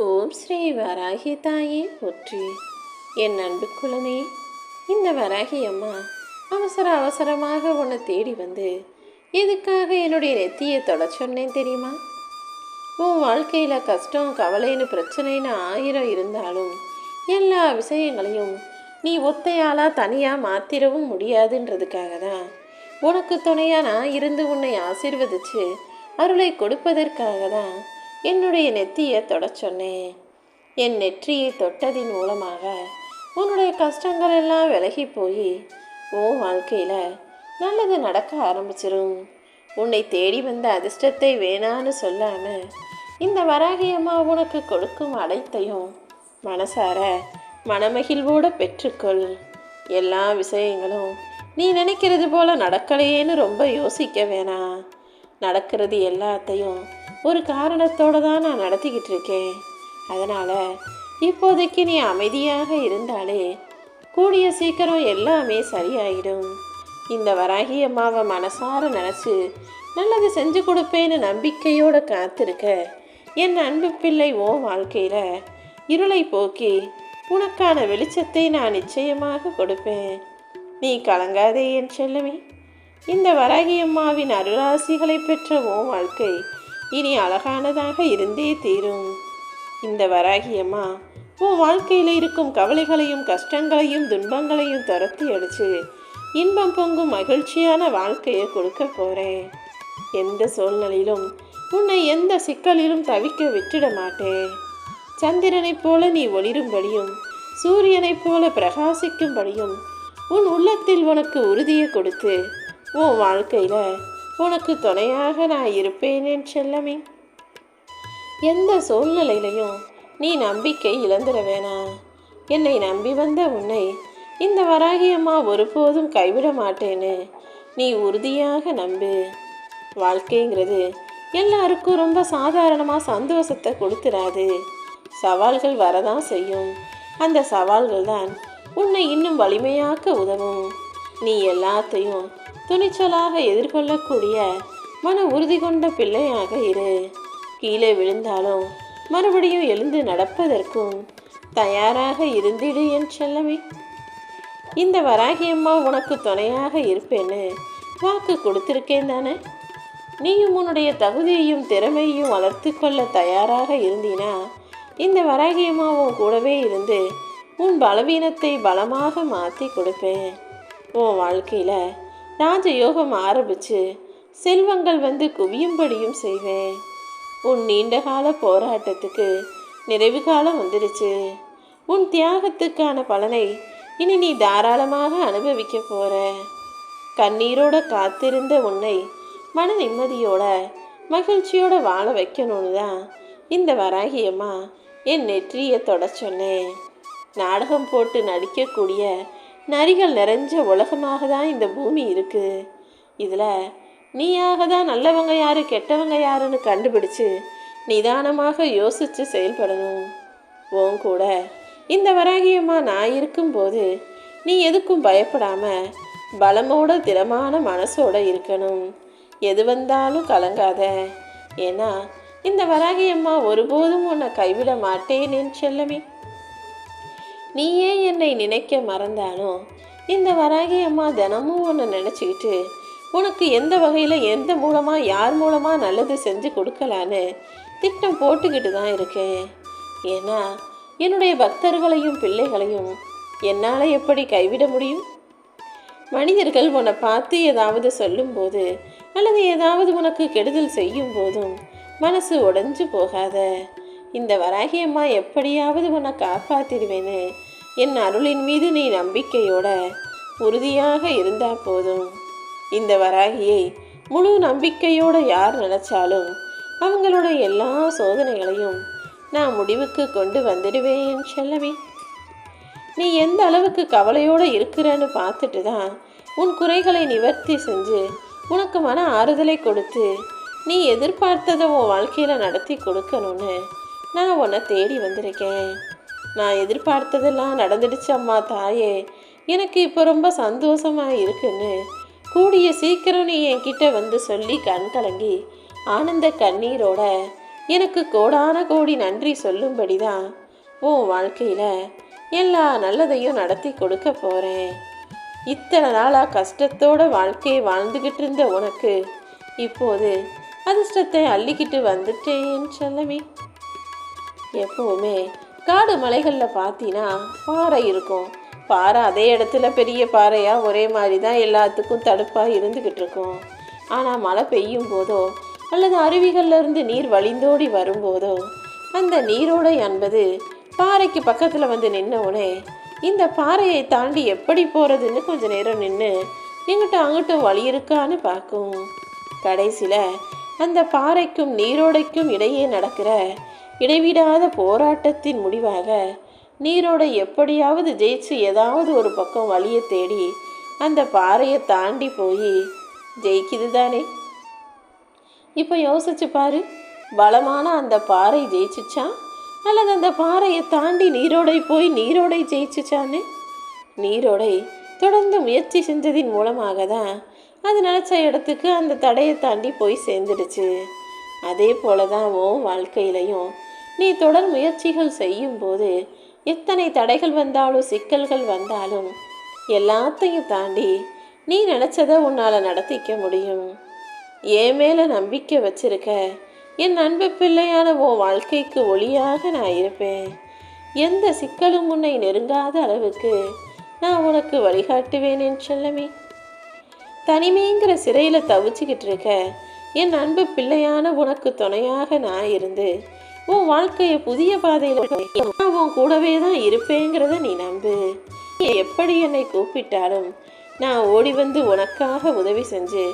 ஓம் ஸ்ரீ வராகி தாயே போற்றி. என் அன்பு குழந்தை, இந்த வராகி அம்மா அவசரமாக உன்னை தேடி வந்து எதுக்காக என்னுடைய நெத்தியை தொட சொன்னேன் தெரியுமா? உன் வாழ்க்கையில் கஷ்டம் கவலைன்னு பிரச்சனைன்னு 1000 இருந்தாலும் எல்லா விஷயங்களையும் நீ ஒத்தையாளாக தனியாக மாற்றிடவும் முடியாதுன்றதுக்காக தான் உனக்கு துணையாக நான் இருந்து உன்னை ஆசீர்வதித்து அருளை கொடுப்பதற்காக தான் என்னுடைய நெத்தியை தொட சொன்னேன். என் நெற்றியை தொட்டதின் மூலமாக உன்னுடைய கஷ்டங்கள் எல்லாம் விலகி போய் உன் வாழ்க்கையில் நல்லது நடக்க ஆரம்பிச்சிரும். உன்னை தேடி வந்த அதிர்ஷ்டத்தை வேணான்னு சொல்லாமல் இந்த வராகி அம்மா உனக்கு கொடுக்கும் அனைத்தையும் மனசார மனமகிழ்வோடு பெற்றுக்கொள். எல்லா விஷயங்களும் நீ நினைக்கிறது போல நடக்கலையேன்னு ரொம்ப யோசிக்க வேணாம். நடக்கிறது எல்லாத்தையும் ஒரு காரணத்தோடு தான் நான் நடத்திக்கிட்டு இருக்கேன். அதனால் இப்போதைக்கு நீ அமைதியாக இருந்தாலே கூடிய சீக்கிரம் எல்லாமே சரியாயிடும். இந்த வராகி அம்மாவை மனசார நினச்சி நல்லது செஞ்சு கொடுப்பேன்னு நம்பிக்கையோடு காத்திருக்க என் அன்பு பிள்ளை ஓ வாழ்க்கையில் இருளை போக்கி உனக்கான வெளிச்சத்தை நான் நிச்சயமாக கொடுப்பேன். நீ கலங்காதே என் செல்லமே. இந்த வராகி அம்மாவின் அருளாசிகளை பெற்ற ஓ வாழ்க்கை இனி அழகானதாக இருந்தே தீரும். இந்த வராகி அம்மா உன் வாழ்க்கையில் இருக்கும் கவலைகளையும் கஷ்டங்களையும் துன்பங்களையும் துரத்தி அடித்து இன்பம் பொங்கும் மகிழ்ச்சியான வாழ்க்கையை கொடுக்க போகிறேன். எந்த சூழ்நிலையிலும் உன்னை எந்த சிக்கலிலும் தவிக்க விட்டுட மாட்டேன். சந்திரனைப் போல நீ ஒளிரும்படியும் சூரியனைப் போல பிரகாசிக்கும்படியும் உன் உள்ளத்தில் உனக்கு உறுதியை கொடுத்து உன் வாழ்க்கையில் உனக்கு துணையாக நான் இருப்பேன் என் செல்லமே. எந்த சூழ்நிலையிலையும் நீ நம்பிக்கை இழந்துட வேணாம். என்னை நம்பி வந்த உன்னை இந்த வராகி அம்மா ஒருபோதும் கைவிட மாட்டேன்னு நீ உறுதியாக நம்பு. வாழ்க்கைங்கிறது எல்லாருக்கும் ரொம்ப சாதாரணமாக சந்தோஷத்தை கொடுத்துடாது. சவால்கள் வரதான் செய்யும். அந்த சவால்கள் தான் உன்னை இன்னும் வலிமையாக்க உதவும். நீ எல்லாத்தையும் துணிச்சலாக எதிர்கொள்ளக்கூடிய மன உறுதி கொண்ட பிள்ளையாக இரு. கீழே விழுந்தாலும் மறுபடியும் எழுந்து நடப்பதற்கும் தயாராக இருந்திடு என் செல்லமே. இந்த வராகி அம்மா உனக்கு துணையாக இருப்பேன்னு வாக்கு கொடுத்திருக்கேன் தானே. நீயும் உன்னுடைய தகுதியையும் திறமையையும் வளர்த்து கொள்ள தயாராக இருந்தீனா இந்த வராகி அம்மாவும் கூடவே இருந்து உன் பலவீனத்தை பலமாக மாற்றி கொடுப்பேன். உன் வாழ்க்கையில் ராஜயோகம் ஆரம்பித்து செல்வங்கள் வந்து குவியும்படியும் செய்வேன். உன் நீண்டகால போராட்டத்துக்கு நிறைவு காலம் வந்துடுச்சு. உன் தியாகத்துக்கான பலனை இனி நீ தாராளமாக அனுபவிக்க போகிற. கண்ணீரோட காத்திருந்த உன்னை மன நிம்மதியோட மகிழ்ச்சியோட வாழ வைக்கணும்னு தான் இந்த வராகி அம்மா என் நெற்றியை தொட சொன்னேன். நாடகம் போட்டு நடிக்கக்கூடிய நரிகள் நிறைஞ்ச உலகமாக தான் இந்த பூமி இருக்குது. இதில் நீயாக தான் நல்லவங்க யார் கெட்டவங்க யாருன்னு கண்டுபிடிச்சு நிதானமாக யோசித்து செயல்படணும். உன் கூட இந்த வராகியம்மா நான் இருக்கும்போது நீ எதுக்கும் பயப்படாமல் பலமோட திடமான மனசோட இருக்கணும். எது வந்தாலும் கலங்காத. ஏன்னா இந்த வராகியம்மா ஒருபோதும் உன்னை கைவிட மாட்டேன் என் செல்லமே. நீயே என்னை நினைக்க மறந்தாலும் இந்த வராகி அம்மா தினமும் உன்னை நினச்சிக்கிட்டு உனக்கு எந்த வகையில் எந்த மூலமாக யார் மூலமாக நல்லது செஞ்சு கொடுக்கலான்னு திட்டம் போட்டுக்கிட்டு தான் இருக்கேன். ஏன்னா என்னுடைய பக்தர்களையும் பிள்ளைகளையும் என்னால் எப்படி கைவிட முடியும்? மனிதர்கள் உன்னை பார்த்து ஏதாவது சொல்லும்போது அல்லது ஏதாவது உனக்கு கெடுதல் செய்யும் போதும் மனசு உடைஞ்சு போகாத. இந்த வராகி அம்மா எப்படியாவது உன்னை காப்பாற்றிடுவேன்னு என் அருளின் மீது நீ நம்பிக்கையோட உறுதியாக இருந்தால் போதும். இந்த வராகியை முழு நம்பிக்கையோடு யார் நினச்சாலும் அவங்களோட எல்லா சோதனைகளையும் நான் முடிவுக்கு கொண்டு வந்துடுவேன் செல்லமே. நீ எந்த அளவுக்கு கவலையோடு இருக்கிறன்னு பார்த்துட்டு தான் உன் குறைகளை நிவர்த்தி செஞ்சு உனக்கு மன ஆறுதலை கொடுத்து நீ எதிர்பார்த்ததை உன் வாழ்க்கையில் நடத்தி கொடுக்கணும்னு நான் உன்னை தேடி வந்திருக்கேன். நான் எதிர்பார்த்ததெல்லாம் நடந்துடுச்சு அம்மா தாயே, எனக்கு இப்போ ரொம்ப சந்தோஷமாக இருக்குன்னு கூடிய சீக்கிரம் நீ என்கிட்ட வந்து சொல்லி கண் கலங்கி ஆனந்த கண்ணீரோட எனக்கு கோடான கோடி நன்றி சொல்லும்படிதான் உன் வாழ்க்கையில் எல்லா நல்லதையும் நடத்தி கொடுக்க போகிறேன். இத்தனை நாளாக கஷ்டத்தோட வாழ்க்கையை வாழ்ந்துக்கிட்டு இருந்த உனக்கு இப்போது அதிர்ஷ்டத்தை அள்ளிக்கிட்டு வந்துட்டேன்னு சொல்லவே. எப்போவுமே காடு மலைகளில் பார்த்தீங்கன்னா பாறை இருக்கும். பாறை அதே இடத்துல பெரிய பாறையாக ஒரே மாதிரி தான் எல்லாத்துக்கும் தடுப்பாக இருந்துக்கிட்டு இருக்கும். ஆனால் மழை பெய்யும் போதோ அல்லது அருவிகள்லேருந்து நீர் வழிந்தோடி வரும்போதோ அந்த நீரோடை என்பது பாறைக்கு பக்கத்தில் வந்து நின்னவுடனே இந்த பாறையை தாண்டி எப்படி போகிறதுன்னு கொஞ்ச நேரம் நின்று எங்கிட்ட அங்கிட்டும் வழி இருக்கான்னு பார்க்கும். கடைசியில் அந்த பாறைக்கும் நீரோடைக்கும் இடையே நடக்கிற இடைவிடாத போராட்டத்தின் முடிவாக நீரோடை எப்படியாவது ஜெயிச்சு ஏதாவது ஒரு பக்கம் வழியை தேடி அந்த பாறையை தாண்டி போய் ஜெயிக்குது தானே. இப்போ யோசிச்சு பாரு, பலமான அந்த பாறை ஜெயிச்சுச்சா அல்லது அந்த பாறையை தாண்டி நீரோடை போய் நீரோடை ஜெயிச்சுச்சான்னு? நீரோடை தொடர்ந்து முயற்சி செஞ்சதின் மூலமாக தான் அது நினச்ச இடத்துக்கு அந்த தடையை தாண்டி போய் சேர்ந்துடுச்சு. அதே போல தான் உன் வாழ்க்கையிலையும் நீ தொடர் முயற்சிகள் செய்யும்போது எத்தனை தடைகள் வந்தாலும் சிக்கல்கள் வந்தாலும் எல்லாத்தையும் தாண்டி நீ நினச்சதை உன்னால் நடத்திக்க முடியும். என் மேலே நம்பிக்கை வச்சிருக்க என் அன்பு பிள்ளையான உன் வாழ்க்கைக்கு ஒளியாக நான் இருப்பேன். எந்த சிக்கலும் உன்னை நெருங்காத அளவுக்கு நான் உனக்கு வழிகாட்டுவேன் செல்லமே. தனிமைங்கிற சிறையில் தவிச்சுக்கிட்டு இருக்க என் அன்பு பிள்ளையான உனக்கு துணையாக நான் இருந்து உன் வாழ்க்கையை புதிய பாதையில் உன் கூடவே தான் இருப்பேங்கிறத நீ நம்பு. எப்படி என்னை கூப்பிட்டாலும் நான் ஓடி வந்து உனக்காக உதவி செஞ்சு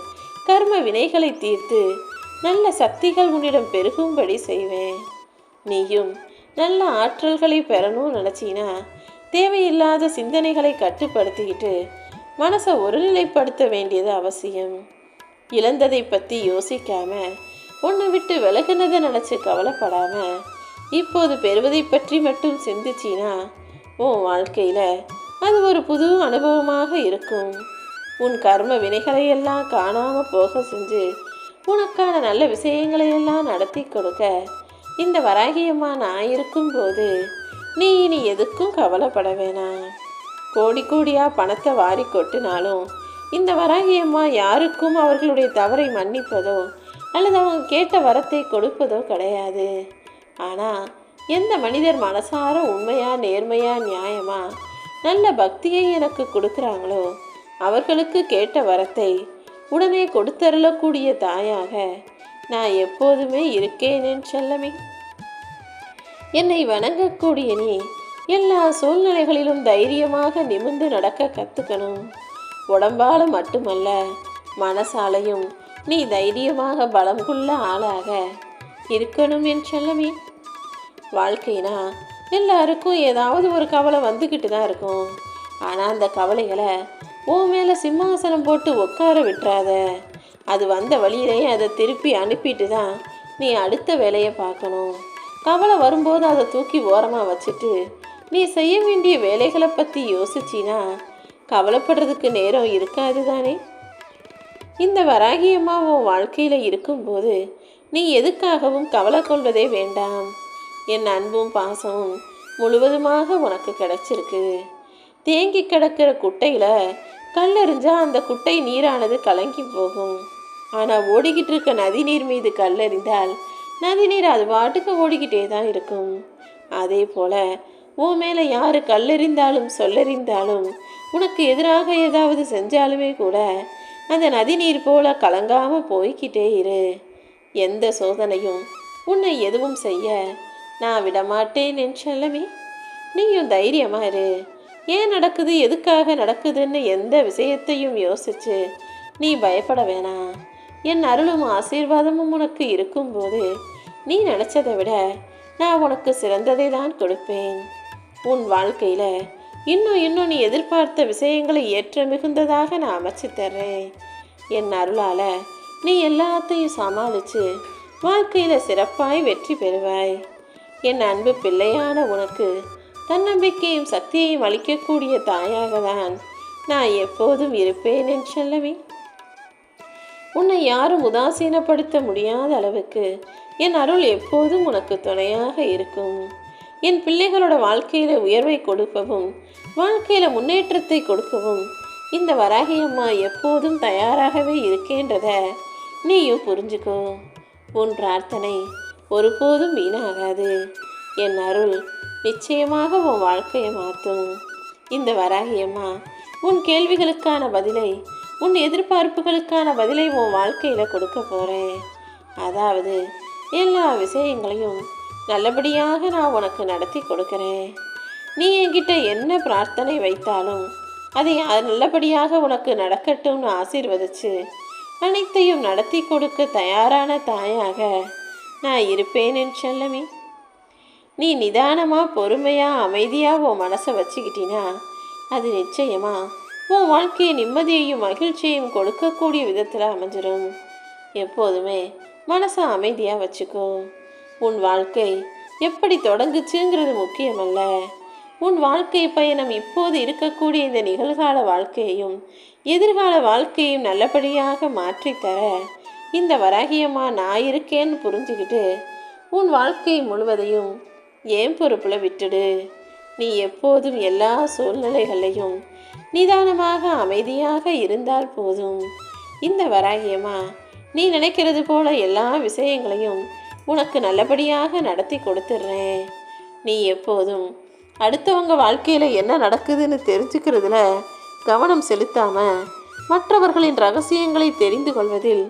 கர்ம வினைகளை தீர்த்து நல்ல சக்திகள் உன்னிடம் பெருகும்படி செய்வேன். நீயும் நல்ல ஆற்றல்களை பெறணும்னு நினச்சின்னா தேவையில்லாத சிந்தனைகளை கட்டுப்படுத்திக்கிட்டு மனசை ஒருநிலைப்படுத்த வேண்டியது அவசியம். இழந்ததை பற்றி யோசிக்காம உன்னை விட்டு விலகுனதை நினச்சி கவலைப்படாம இப்போது பெறுவதை பற்றி மட்டும் சிந்திச்சினா உன் வாழ்க்கையில் அது ஒரு புது அனுபவமாக இருக்கும். உன் கர்ம வினைகளையெல்லாம் காணாமல் போக செஞ்சு உனக்கான நல்ல விஷயங்களையெல்லாம் நடத்தி கொடுக்க இந்த வராகியம்மா நான் இருக்கும்போது நீ இனி எதுக்கும் கவலைப்பட வேணாம். கோடி கோடியாக பணத்தை வாரி கொட்டினாலும் இந்த வராகியம்மா யாருக்கும் அவர்களுடைய தவறை மன்னிப்பதோ அல்லது அவங்க கேட்ட வரத்தை கொடுப்பதோ கிடையாது. ஆனால் எந்த மனிதர் மனசார உண்மையாக நேர்மையாக நியாயமாக நல்ல பக்தியை எனக்கு கொடுக்குறாங்களோ அவர்களுக்கு கேட்ட வரத்தை உடனே கொடுத்தருளக்கூடிய தாயாக நான் எப்போதுமே இருக்கேனேன்னு செல்லமே. என்னை வணங்கக்கூடிய நீ எல்லா சூழ்நிலைகளிலும் தைரியமாக நிமிர்ந்து நடக்க கற்றுக்கணும். உடம்பால் மட்டுமல்ல மனசாலையும் நீ தைரியமாக பலம் கொள்ள ஆளாக இருக்கணும் என் செல்லமே. வாழ்க்கைனா எல்லாருக்கும் ஏதாவது ஒரு கவலை வந்துக்கிட்டு தான் இருக்கும். ஆனால் அந்த கவலைகளை உன் மேலே சிம்மாசனம் போட்டு உட்கார விட்டுறாத. அது வந்த வழியிலேயே அதை திருப்பி அனுப்பிட்டு தான் நீ அடுத்த வேலையை பார்க்கணும். கவலை வரும்போது அதை தூக்கி ஓரமாக வச்சுட்டு நீ செய்ய வேண்டிய வேலைகளை பற்றி யோசிச்சினா கவலைப்படுறதுக்கு நேரம் இருக்காது தானே. இந்த வராகியம்மா உன் வாழ்க்கையில் இருக்கும்போது நீ எதுக்காகவும் கவலை கொள்வதே வேண்டாம். என் அன்பும் பாசமும் முழுவதுமாக உனக்கு கிடைச்சிருக்கு. தேங்கி கிடக்கிற குட்டையில் கல்லெறிஞ்சா அந்த குட்டை நீரானது கலங்கி போகும். ஆனால் ஓடிக்கிட்டு இருக்க நதிநீர் மீது கல்லெறிந்தால் நதிநீர் அது பாட்டுக்கு ஓடிக்கிட்டே தான் இருக்கும். அதே போல் உன் மேலே யார் கல்லெறிந்தாலும் சொல்லெறிந்தாலும் உனக்கு எதிராக ஏதாவது செஞ்சாலுமே கூட அந்த நதிநீர் போல கலங்காமல் போய்கிட்டே இரு. எந்த சோதனையும் உன்னை எதுவும் செய்ய நான் விடமாட்டேன் என் செல்லமே. நீயும் தைரியமாக இரு. ஏன் நடக்குது எதுக்காக நடக்குதுன்னு எந்த விஷயத்தையும் யோசிச்சு நீ பயப்பட வேணாம். என் அருளும் ஆசீர்வாதமும் உனக்கு இருக்கும்போது நீ நினச்சதை விட நான் உனக்கு சிறந்ததை தான் கொடுப்பேன். உன் வாழ்க்கையில் இன்னும் நீ எதிர்பார்த்த விஷயங்களை ஏற்ற மிகுந்ததாக நான் அமைச்சு தர்றேன். என் அருளால் நீ எல்லாத்தையும் சமாளித்து வாழ்க்கையில் சிறப்பாய் வெற்றி பெறுவாய். என் அன்பு பிள்ளையான உனக்கு தன்னம்பிக்கையும் சக்தியையும் அளிக்கக்கூடிய தாயாக தான் நான் எப்போதும் இருப்பேன் என்று சொல்லவே. உன்னை யாரும் உதாசீனப்படுத்த முடியாத அளவுக்கு என் அருள் எப்போதும் உனக்கு துணையாக இருக்கும். என் பிள்ளைகளோட வாழ்க்கையில உயர்வை கொடுக்கவும் வாழ்க்கையில முன்னேற்றத்தை கொடுக்கவும் இந்த வராகி அம்மா எப்போதும் தயாராகவே இருக்கேன்றத நீயும் புரிஞ்சுக்கோ. உன் பிரார்த்தனை ஒருபோதும் வீணாகாது. என் அருள் நிச்சயமாக உன் வாழ்க்கையை மாற்றும். இந்த வராகி அம்மா உன் கேள்விகளுக்கான பதிலை, உன் எதிர்பார்ப்புகளுக்கான பதிலை உன் வாழ்க்கையில் கொடுக்க போகிறேன். அதாவது எல்லா விஷயங்களையும் நல்லபடியாக நான் உனக்கு நடத்தி கொடுக்குறேன். நீ என்கிட்ட என்ன பிரார்த்தனை வைத்தாலும் அதை நல்லபடியாக உனக்கு நடக்கட்டும்னு ஆசீர்வதிச்சு அனைத்தையும் நடத்தி கொடுக்க தயாரான தாயாக நான் இருப்பேன் என் செல்லமே. நீ நிதானமாக பொறுமையாக அமைதியாக உன் மனசை வச்சுக்கிட்டினா அது நிச்சயமாக உன் வாழ்க்கையை நிம்மதியையும் மகிழ்ச்சியையும் கொடுக்கக்கூடிய விதத்தில் அமைஞ்சிடும். எப்போதுமே மனசை அமைதியாக வச்சுக்கோ. உன் வாழ்க்கை எப்படி தொடங்குச்சுங்கிறது முக்கியமல்ல. உன் வாழ்க்கை பயணம் இப்போது இருக்கக்கூடிய இந்த நிகழ்கால வாழ்க்கையையும் எதிர்கால வாழ்க்கையும் நல்லபடியாக மாற்றித்தர இந்த வராகியம்மா நான் இருக்கேன்னு புரிஞ்சுக்கிட்டு உன் வாழ்க்கை முழுவதையும் ஏன் பொறுப்பில் விட்டுடு. நீ எப்போதும் எல்லா சூழ்நிலைகளையும் நிதானமாக அமைதியாக இருந்தால் போதும். இந்த வராகியம்மா நீ நினைக்கிறது போல எல்லா விஷயங்களையும் உனக்கு நல்லபடியாக நடத்தி கொடுத்துட்றேன். நீ எப்போதும் அடுத்தவங்க வாழ்க்கையில் என்ன நடக்குதுன்னு தெரிஞ்சுக்கிறதுல கவனம் செலுத்தாமல் மற்றவர்களின் ரகசியங்களை தெரிந்து கொள்வதில்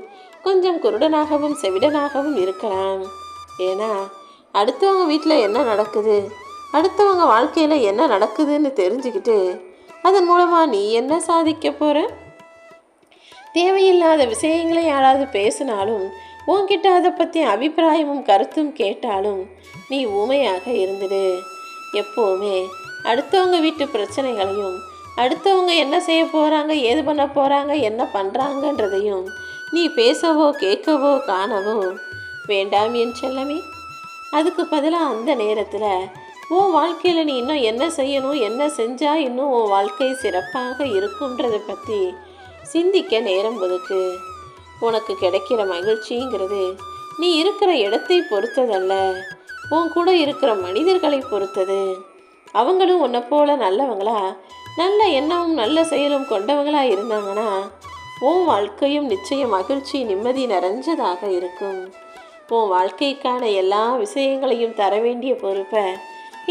கொஞ்சம் குருடனாகவும் செவிடனாகவும் இருக்கலாம். ஏன்னா அடுத்தவங்க வீட்டில் என்ன நடக்குது, அடுத்தவங்க வாழ்க்கையில் என்ன நடக்குதுன்னு தெரிஞ்சுக்கிட்டு அதன் மூலமாக நீ என்ன சாதிக்க போகிற? தேவையில்லாத விஷயங்களை யாராவது பேசினாலும் உன்கிட்ட அதை பற்றி அபிப்பிராயமும் கருத்தும் கேட்டாலும் நீ ஊமையாக இருந்துடு. எப்போவுமே அடுத்தவங்க வீட்டு பிரச்சனைகளையும் அடுத்தவங்க என்ன செய்ய போகிறாங்க, ஏது பண்ண போகிறாங்க, என்ன பண்ணுறாங்கன்றதையும் நீ பேசவோ கேட்கவோ காணவோ வேண்டாம் என் செல்லமே. அதுக்கு பதிலாக அந்த நேரத்தில் உன் வாழ்க்கையில் நீ இன்னும் என்ன செய்யணும், என்ன செஞ்சால் இன்னும் உன் வாழ்க்கை சிறப்பாக இருக்குன்றதை பற்றி சிந்திக்க நேரம் ஒதுக்கு. உனக்கு கிடைக்கிற மகிழ்ச்சிங்கிறது நீ இருக்கிற இடத்தை பொறுத்ததல்ல, உன் கூட இருக்கிற மனிதர்களை பொறுத்தது. அவங்களும் உன்னை போல நல்லவங்களா, நல்ல எண்ணமும் நல்ல செயலும் கொண்டவங்களா இருந்தாங்கன்னா உன் வாழ்க்கையும் நிச்சயம் மகிழ்ச்சி நிம்மதி நிறைஞ்சதாக இருக்கும். உன் வாழ்க்கைக்கான எல்லா விஷயங்களையும் தர வேண்டிய பொறுப்பை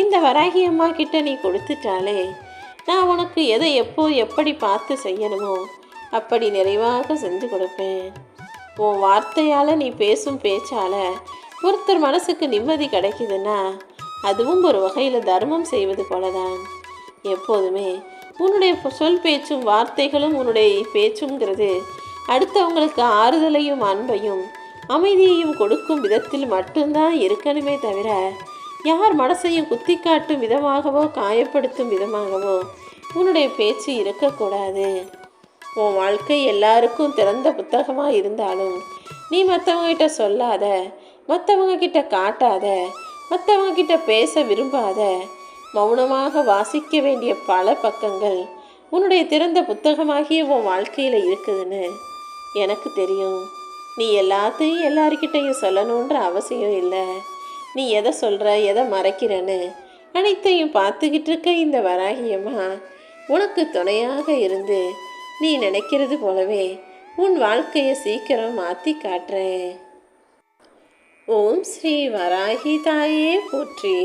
இந்த வராகி அம்மா கிட்ட நீ கொடுத்துட்டாலே நான் உனக்கு எதை எப்போ எப்படி பார்த்து செய்யணுமோ அப்படி நிறைவாக செஞ்சு கொடுப்பேன். உன் வார்த்தையால் நீ பேசும் பேச்சால் ஒருத்தர் மனசுக்கு நிம்மதி கிடைக்குதுன்னா அதுவும் ஒரு வகையில் தர்மம் செய்வது போலதான். எப்போதுமே உன்னுடைய சொல் பேச்சும் வார்த்தைகளும் உன்னுடைய பேச்சுங்கிறது அடுத்தவங்களுக்கு ஆறுதலையும் அன்பையும் அமைதியையும் கொடுக்கும் விதத்தில் மட்டும்தான் இருக்கணுமே தவிர யார் மனசையும் குத்தி காட்டும் விதமாகவோ காயப்படுத்தும் விதமாகவோ உன்னுடைய பேச்சு இருக்கக்கூடாது. உன் வாழ்க்கை எல்லாருக்கும் திறந்த புத்தகமாக இருந்தாலும் நீ மற்றவங்ககிட்ட சொல்லாத, மற்றவங்க கிட்ட காட்டாத, மற்றவங்க கிட்ட பேச விரும்பாத, மௌனமாக வாசிக்க வேண்டிய பல பக்கங்கள் உன்னுடைய திறந்த புத்தகமாகிய உன் வாழ்க்கையில் இருக்குதுன்னு எனக்கு தெரியும். நீ எல்லாத்தையும் எல்லாருக்கிட்டையும் சொல்லணுன்ற அவசியம் இல்லை. நீ எதை சொல்கிற, எதை மறைக்கிறன்னு அனைத்தையும் பார்த்துக்கிட்டு இருக்க இந்த வராகியம்மா உனக்கு துணையாக இருந்து நீ நினைக்கிறது போலவே உன் வாழ்க்கையை சீக்கிரம் மாற்றி காட்டுறேன். ஓம் ஸ்ரீ வராகி தாயே போற்றி.